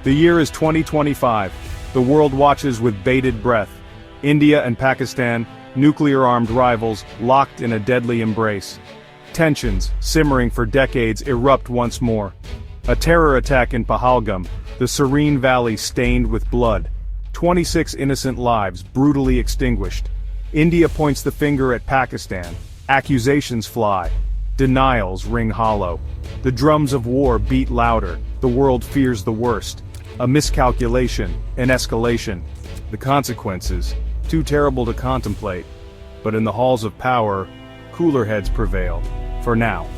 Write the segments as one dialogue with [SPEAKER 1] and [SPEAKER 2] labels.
[SPEAKER 1] The year is 2025. The world watches with bated breath. India and Pakistan, nuclear-armed rivals, locked in a deadly embrace. Tensions, simmering for decades, erupt once more. A terror attack in Pahalgam, the serene valley stained with blood. 26 innocent lives brutally extinguished. India points the finger at Pakistan. Accusations fly. Denials ring hollow. The drums of war beat louder. The world fears the worst. A miscalculation, an escalation. The consequences, too terrible to contemplate. But in the halls of power, cooler heads prevail. For now.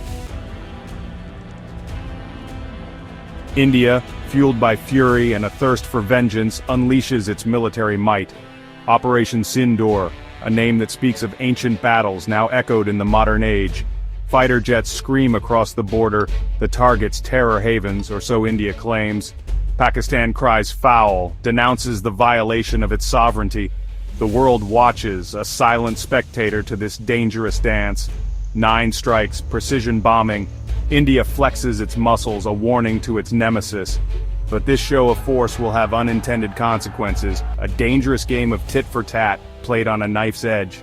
[SPEAKER 1] India, fueled by fury and a thirst for vengeance, unleashes its military might. Operation Sindoor, a name that speaks of ancient battles now echoed in the modern age. Fighter jets scream across the border, the target's terror havens, or so India claims. Pakistan cries foul, denounces the violation of its sovereignty. The world watches, a silent spectator to this dangerous dance. 9 strikes, precision bombing. India flexes its muscles, a warning to its nemesis. But this show of force will have unintended consequences, a dangerous game of tit-for-tat, played on a knife's edge.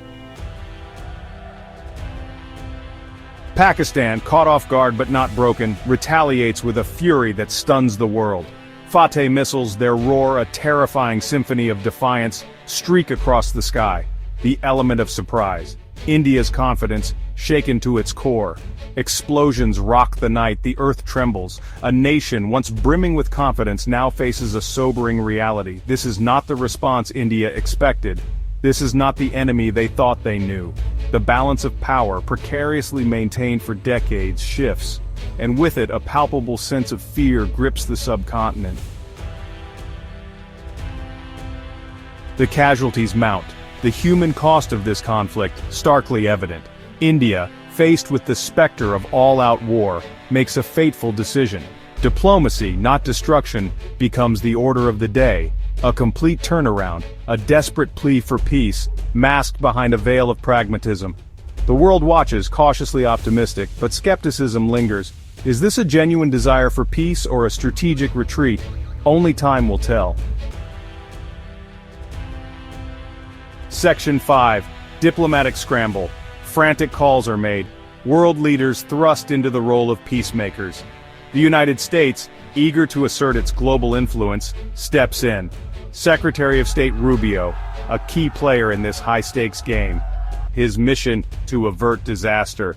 [SPEAKER 1] Pakistan, caught off guard but not broken, retaliates with a fury that stuns the world. Fateh missiles, their roar a terrifying symphony of defiance, streak across the sky. The element of surprise. India's confidence, shaken to its core. Explosions rock the night, the earth trembles. A nation once brimming with confidence now faces a sobering reality. This is not the response India expected. This is not the enemy they thought they knew. The balance of power, precariously maintained for decades, shifts. And with it, a palpable sense of fear grips the subcontinent. The casualties mount. The human cost of this conflict, starkly evident. India, faced with the specter of all-out war, makes a fateful decision. Diplomacy, not destruction, becomes the order of the day. A complete turnaround, a desperate plea for peace, masked behind a veil of pragmatism. The world watches, cautiously optimistic, but skepticism lingers. Is this a genuine desire for peace or a strategic retreat? Only time will tell. Section 5. Diplomatic scramble. Frantic calls are made. World leaders thrust into the role of peacemakers. The United States, eager to assert its global influence, steps in. Secretary of State Rubio, a key player in this high-stakes game. His mission, to avert disaster.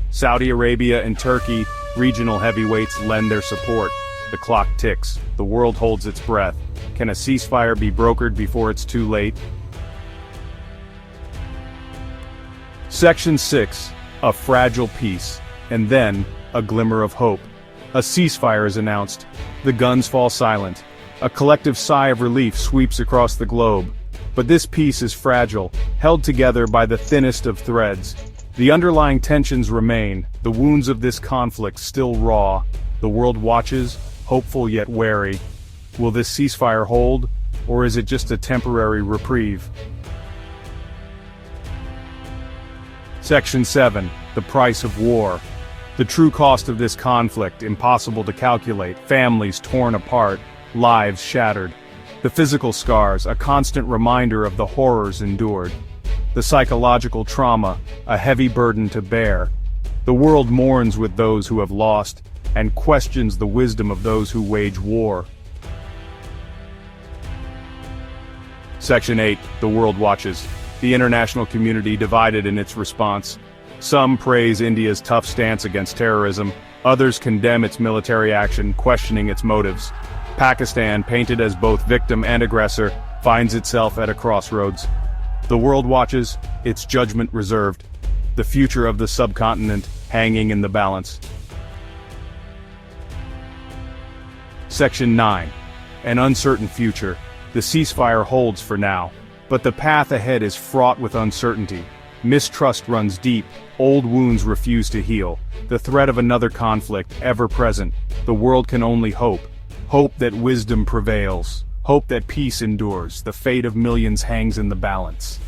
[SPEAKER 1] Saudi Arabia and Turkey, regional heavyweights, lend their support. The clock ticks. The world holds its breath. Can a ceasefire be brokered before it's too late? Section 6. A fragile peace. And then, a glimmer of hope. A ceasefire is announced. The guns fall silent. A collective sigh of relief sweeps across the globe. But this peace is fragile, held together by the thinnest of threads. The underlying tensions remain, the wounds of this conflict still raw. The world watches, hopeful yet wary. Will this ceasefire hold, or is it just a temporary reprieve? Section 7. The price of war. The true cost of this conflict, impossible to calculate. Families torn apart, lives shattered. The physical scars, a constant reminder of the horrors endured. The psychological trauma, a heavy burden to bear. The world mourns with those who have lost, and questions the wisdom of those who wage war. Section 8. The world watches. The international community divided in its response. Some praise India's tough stance against terrorism, others condemn its military action, questioning its motives. Pakistan, painted as both victim and aggressor, finds itself at a crossroads. The world watches, its judgment reserved. The future of the subcontinent hanging in the balance. Section 9. An uncertain future. The ceasefire holds for now. But the path ahead is fraught with uncertainty. Mistrust runs deep, old wounds refuse to heal. The threat of another conflict, ever present. The world can only hope. Hope that wisdom prevails. Hope that peace endures. The fate of millions hangs in the balance.